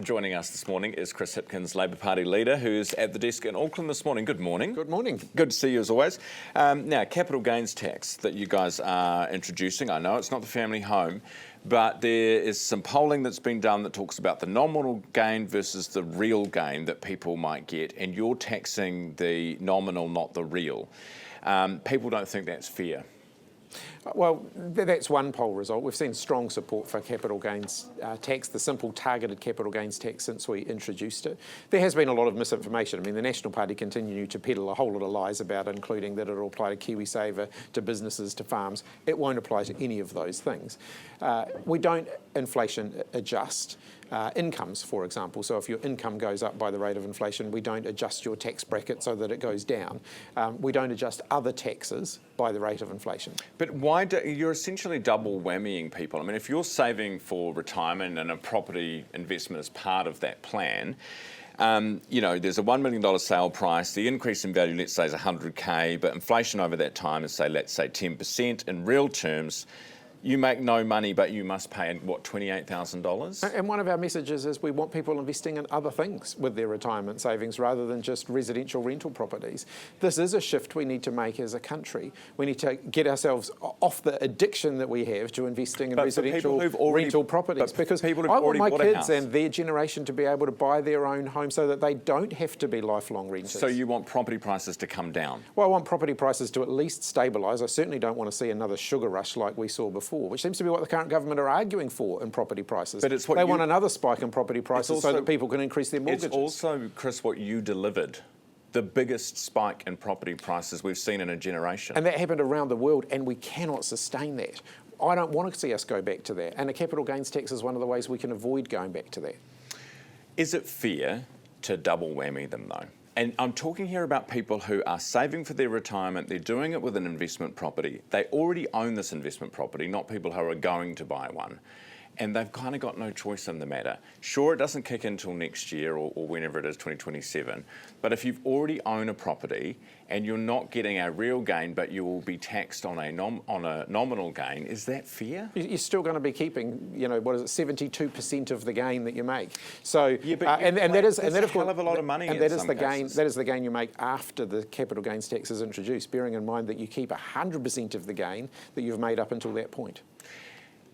Joining us this morning is Chris Hipkins, Labor Party leader, who's at the desk in Auckland this morning. Good morning. Good morning. Good to see you as always. Now, capital gains tax that you guys are introducing, I know it's not the family home, but there is some polling that's been done that talks about the nominal gain versus the real gain that people might get, and you're taxing the nominal, not the real. People don't think that's fair. Well, that's one poll result. We've seen strong support for capital gains tax, the simple targeted capital gains tax, since we introduced it. There has been a lot of misinformation. I mean, the National Party continue to peddle a whole lot of lies about it, including that it'll apply to Kiwisaver, to businesses, to farms. It won't apply to any of those things. We don't inflation adjust incomes, for example. So if your income goes up by the rate of inflation, we don't adjust your tax bracket so that it goes down. We don't adjust other taxes by the rate of inflation. But why you're essentially double whammying people? I mean, if you're saving for retirement and a property investment as part of that plan, you know, there's a $1 million sale price. The increase in value, let's say, is 100K, but inflation over that time is, let's say 10%. In real terms, you make no money, but you must pay, what, $28,000? And one of our messages is we want people investing in other things with their retirement savings rather than just residential rental properties. This is a shift we need to make as a country. We need to get ourselves off the addiction that we have to investing in residential rental properties. Because I want my kids and their generation to be able to buy their own home so that they don't have to be lifelong renters. So you want property prices to come down? Well, I want property prices to at least stabilise. I certainly don't want to see another sugar rush like we saw before, which seems to be what the current government are arguing for in property prices. But they want another spike in property prices so that people can increase their mortgages. It's also, Chris, what you delivered. The biggest spike in property prices we've seen in a generation. And that happened around the world, and we cannot sustain that. I don't want to see us go back to that. And a capital gains tax is one of the ways we can avoid going back to that. Is it fair to double whammy them, though? And I'm talking here about people who are saving for their retirement. They're doing it with an investment property. They already own this investment property, not people who are going to buy one. And they've kind of got no choice in the matter. Sure, it doesn't kick in until next year or whenever it is, 2027. But if you've already owned a property and you're not getting a real gain, but you will be taxed on a nominal gain, is that fair? You're still going to be keeping, you know, what is it, 72% of the gain that you make. So, yeah, but and that is, and that a hell of a lot of money. And that is the gain. That is the gain you make after the capital gains tax is introduced. Bearing in mind that you keep 100% of the gain that you've made up until that point.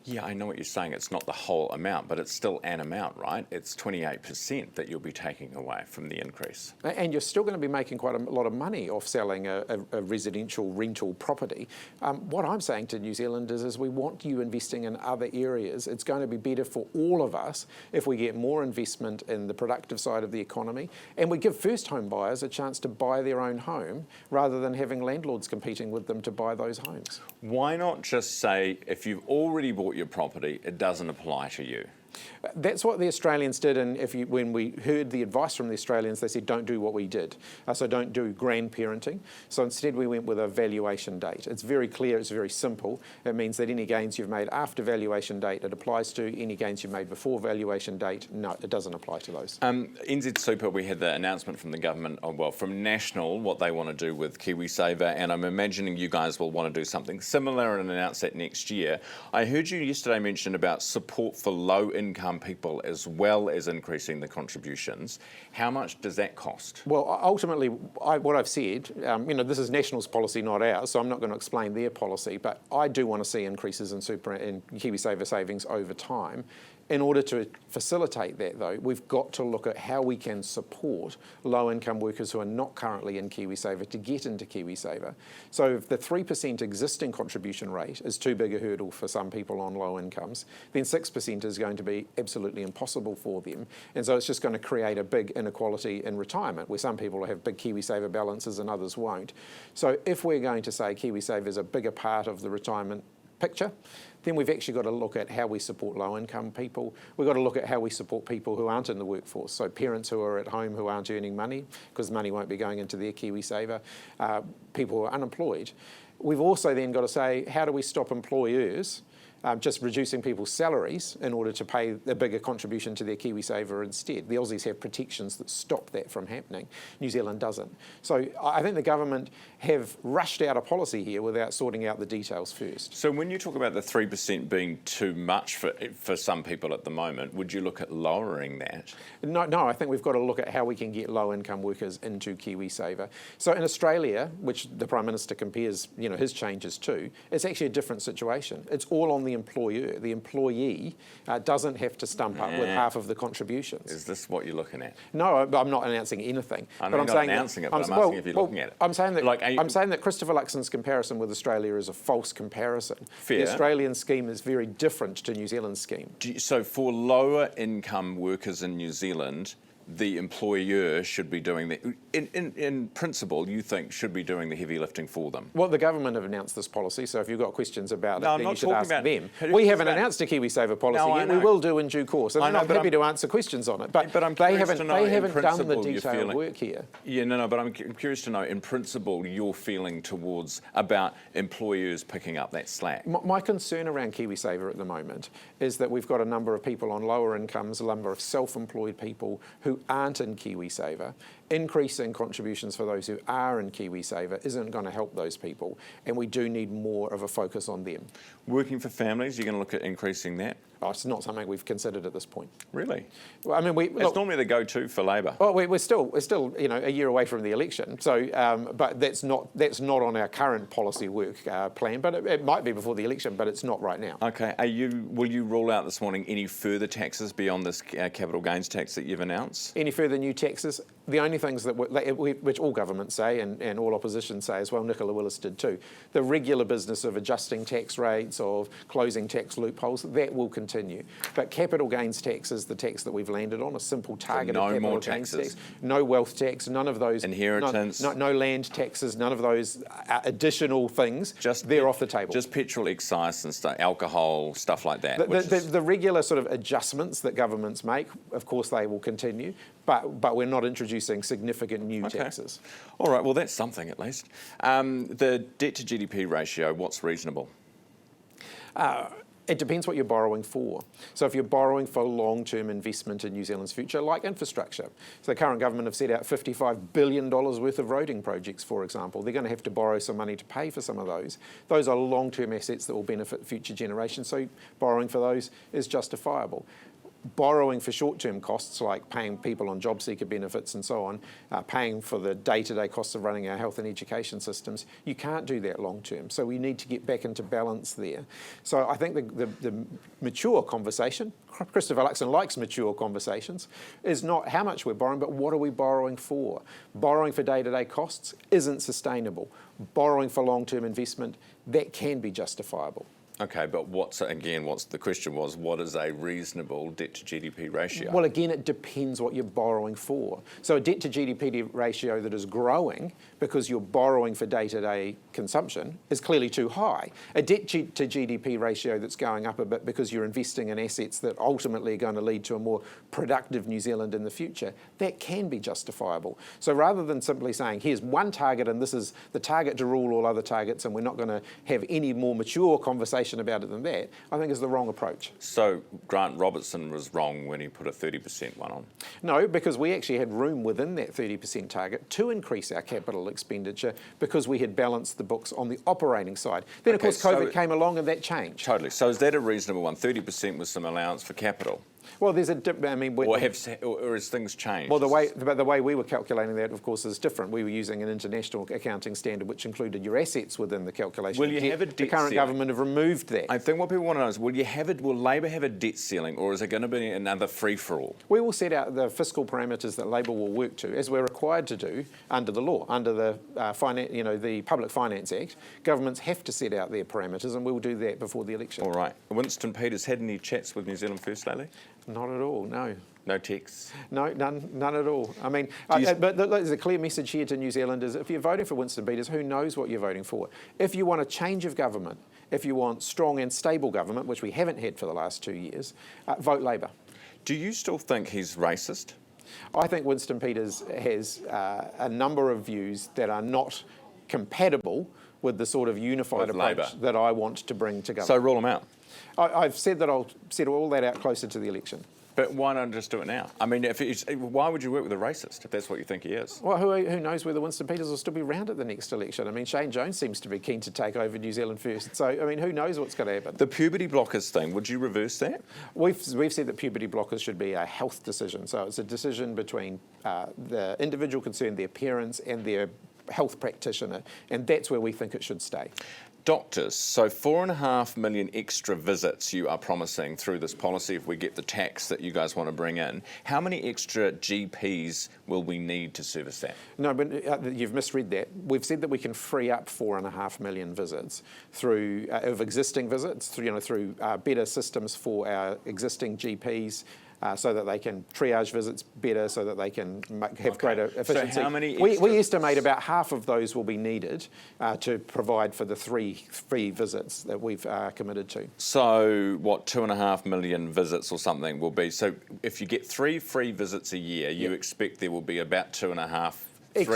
Yeah, I know what you're saying. It's not the whole amount, but it's still an amount, right? It's 28% that you'll be taking away from the increase. And you're still going to be making quite a lot of money off selling a residential rental property. What I'm saying to New Zealanders is we want you investing in other areas. It's going to be better for all of us if we get more investment in the productive side of the economy, and we give first home buyers a chance to buy their own home rather than having landlords competing with them to buy those homes. Why not just say, if you've already bought your property, it doesn't apply to you? That's what the Australians did, and when we heard the advice from the Australians, they said don't do what we did. So don't do grandparenting. So instead we went with a valuation date. It's very clear, it's very simple. It means that any gains you've made after valuation date, it applies to. Any gains you've made before valuation date, no, it doesn't apply to those. NZ Super, we had the announcement from the government, from National, what they want to do with Kiwisaver, and I'm imagining you guys will want to do something similar and announce that next year. I heard you yesterday mention about support for low-income people as well as increasing the contributions. How much does that cost? Well, ultimately, what I've said, you know, this is National's policy, not ours, so I'm not going to explain their policy, but I do want to see increases in super and Kiwisaver savings over time. In order to facilitate that, though, we've got to look at how we can support low-income workers who are not currently in Kiwisaver to get into Kiwisaver. So if the 3% existing contribution rate is too big a hurdle for some people on low incomes, then 6% is going to be absolutely impossible for them. And so it's just going to create a big inequality in retirement, where some people will have big Kiwisaver balances and others won't. So if we're going to say Kiwisaver is a bigger part of the retirement picture, then we've actually got to look at how we support low-income people. We've got to look at how we support people who aren't in the workforce, so parents who are at home who aren't earning money, because money won't be going into their Kiwisaver, people who are unemployed. We've also then got to say, how do we stop employers just reducing people's salaries in order to pay a bigger contribution to their Kiwisaver instead. The Aussies have protections that stop that from happening. New Zealand doesn't. So I think the government have rushed out a policy here without sorting out the details first. So when you talk about the 3% being too much for some people at the moment, would you look at lowering that? No, I think we've got to look at how we can get low-income workers into Kiwisaver. So in Australia, which the Prime Minister compares, his changes to, it's actually a different situation. It's all on the employer. The employee doesn't have to stump up with half of the contributions. Is this what you're looking at? No, I'm not announcing anything. I'm not announcing it, but I'm asking if you're looking at it. I'm saying that Christopher Luxon's comparison with Australia is a false comparison. Fair. The Australian scheme is very different to New Zealand's scheme. So for lower income workers in New Zealand, the employer should be doing the, in principle, you think should be doing the heavy lifting for them? Well, the government have announced this policy, so if you've got questions about it, then you should ask them. We haven't announced a Kiwisaver policy yet. We will do in due course, and I'm happy to answer questions on it. But they haven't done the detailed work here. Yeah, but I'm curious to know, in principle, your feeling about employers picking up that slack. My concern around Kiwisaver at the moment is that we've got a number of people on lower incomes, a number of self-employed people who aren't in Kiwisaver. Increasing contributions for those who are in Kiwisaver isn't going to help those people, and we do need more of a focus on them. Working for families, you're going to look at increasing that? Oh, it's not something we've considered at this point. Really? Well, I mean, it's normally the go-to for Labor. Well, we're still a year away from the election, so but that's not on our current policy work plan. But it might be before the election, but it's not right now. Okay. Will you rule out this morning any further taxes beyond this capital gains tax that you've announced? Any further new taxes? The only things which all governments say and all opposition say as well, Nicola Willis did too, the regular business of adjusting tax rates, of closing tax loopholes, that will continue. But capital gains tax is the tax that we've landed on, a simple targeted capital gains tax. No wealth tax, none of those. Inheritance. No land taxes, none of those additional things. They're off the table. Just petrol excise and stuff, alcohol, stuff like that. The regular sort of adjustments that governments make, of course they will continue, but we're not introducing significant new taxes. All right, well that's something at least. The debt to GDP ratio, what's reasonable? It depends what you're borrowing for. So if you're borrowing for long-term investment in New Zealand's future, like infrastructure. So the current government have set out $55 billion worth of roading projects, for example. They're going to have to borrow some money to pay for some of those. Those are long-term assets that will benefit future generations, so borrowing for those is justifiable. Borrowing for short-term costs like paying people on job seeker benefits and so on, paying for the day-to-day costs of running our health and education systems, you can't do that long-term. So we need to get back into balance there. So I think the mature conversation, Christopher Luxon likes mature conversations, is not how much we're borrowing, but what are we borrowing for? Borrowing for day-to-day costs isn't sustainable. Borrowing for long-term investment, that can be justifiable. Okay, but the question was, what is a reasonable debt to GDP ratio? Well, again, it depends what you're borrowing for. So a debt to GDP ratio that is growing because you're borrowing for day-to-day consumption is clearly too high. A debt to GDP ratio that's going up a bit because you're investing in assets that ultimately are going to lead to a more productive New Zealand in the future, that can be justifiable. So rather than simply saying, here's one target and this is the target to rule all other targets and we're not going to have any more mature conversation about it than that, I think is the wrong approach. So Grant Robertson was wrong when he put a 30% one on? No, because we actually had room within that 30% target to increase our capital expenditure because we had balanced the books on the operaing side. Then, of course, COVID came along and that changed. Totally. So is that a reasonable one? 30% with some allowance for capital? Well, there's a dip. I mean, or has things changed? Well, the way we were calculating that, of course, is different. We were using an international accounting standard, which included your assets within the calculation. Will you have a debt ceiling? The current government have removed that. I think what people want to know is, will Labor have a debt ceiling, or is it going to be another free-for-all? We will set out the fiscal parameters that Labor will work to, as we're required to do under the law, under the the Public Finance Act. Governments have to set out their parameters, and we will do that before the election. All right. Winston Peters had any chats with New Zealand First lately? Not at all, no. No texts? No, none at all. I mean, but there's a clear message here to New Zealanders. If you're voting for Winston Peters, who knows what you're voting for? If you want a change of government, if you want strong and stable government, which we haven't had for the last 2 years, vote Labor. Do you still think he's racist? I think Winston Peters has a number of views that are not compatible with the sort of unified approach that I want to bring to government. So rule him out? I've said that I'll settle all that out closer to the election. But why not just do it now? I mean, why would you work with a racist if that's what you think he is? Well, who knows whether Winston Peters will still be around at the next election? I mean, Shane Jones seems to be keen to take over New Zealand first. So, I mean, who knows what's going to happen? The puberty blockers thing, would you reverse that? We've said that puberty blockers should be a health decision. So it's a decision between the individual concerned, their parents, and their health practitioner, and that's where we think it should stay. Doctors, so 4.5 million extra visits you are promising through this policy if we get the tax that you guys want to bring in. How many extra GPs will we need to service that? No, but you've misread that. We've said that we can free up 4.5 million visits through of existing visits, through better systems for our existing GPs. So that they can triage visits better, so that they can have greater efficiency. So how many we estimate about half of those will be needed to provide for the 3 free visits that we've committed to. So what, 2.5 million visits or something will be, so if you get 3 free visits a year, you expect there will be about 3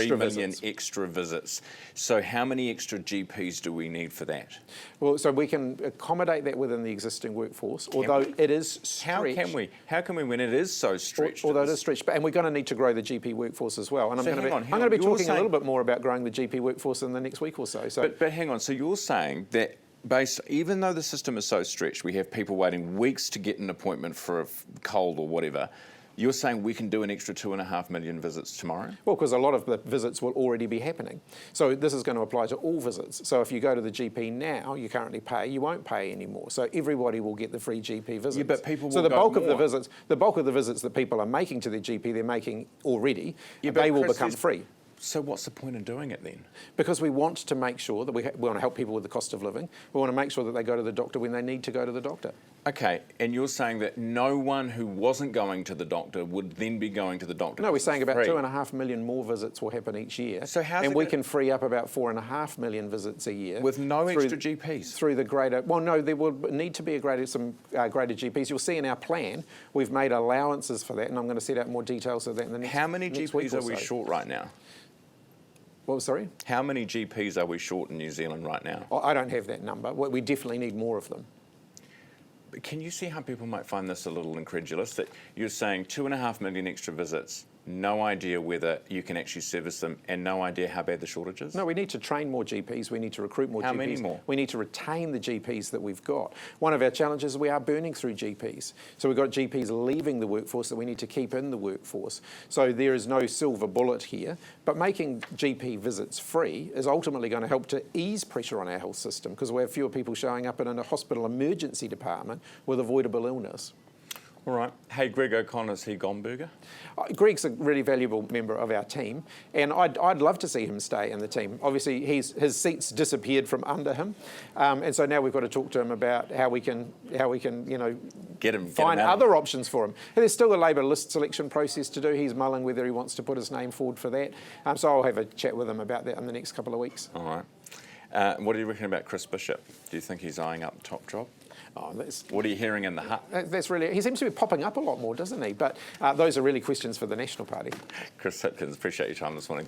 million extra visits. So how many extra GPs do we need for that? Well, so we can accommodate that within the existing workforce, although it is stretched. How can we when it is so stretched? Although it is stretched, and we're going to need to grow the GP workforce as well. And So I'm going to be talking a little bit more about growing the GP workforce in the next week or so. But hang on, so you're saying that even though the system is so stretched, we have people waiting weeks to get an appointment for a cold or whatever, you're saying we can do an extra 2.5 million visits tomorrow? Well, because a lot of the visits will already be happening. So this is going to apply to all visits. So if you go to the GP now, you currently pay, you won't pay anymore. So everybody will get the free GP visits. Yeah, but people will So the bulk go of the visits that people are making to their GP, they're making already, they will become free. So what's the point in doing it then? Because we want to make sure that we want to help people with the cost of living. We want to make sure that they go to the doctor when they need to go to the doctor. Okay, and you're saying that no one who wasn't going to the doctor would then be going to the doctor? No, we're saying about 2.5 million more visits will happen each year. So we can free up about 4.5 million visits a year. With no extra GPs? Through the greater... Well, no, there will need to be some greater GPs. You'll see in our plan, we've made allowances for that, and I'm going to set out more details of that in the next week. How many GPs are we short right now? What, sorry? How many GPs are we short in New Zealand right now? I don't have that number. We definitely need more of them. But can you see how people might find this a little incredulous, that you're saying 2.5 million extra visits, no idea whether you can actually service them, and no idea how bad the shortage is? No, we need to train more GPs. We need to recruit more GPs. How many more? We need to retain the GPs that we've got. One of our challenges is we are burning through GPs. So we've got GPs leaving the workforce that we need to keep in the workforce. So there is no silver bullet here, but making GP visits free is ultimately going to help to ease pressure on our health system, because we have fewer people showing up in a hospital emergency department with avoidable illness. All right. Hey, Greg O'Connor's he Gomberger? Greg's a really valuable member of our team, and I'd love to see him stay in the team. Obviously, his seat's disappeared from under him, and so now we've got to talk to him about how we can find other options for him. And there's still a Labor list selection process to do. He's mulling whether he wants to put his name forward for that. So I'll have a chat with him about that in the next couple of weeks. All right. What do you reckon about Chris Bishop? Do you think he's eyeing up the top job? What are you hearing in the hut? He seems to be popping up a lot more, doesn't he? But those are really questions for the National Party. Chris Hipkins, appreciate your time this morning.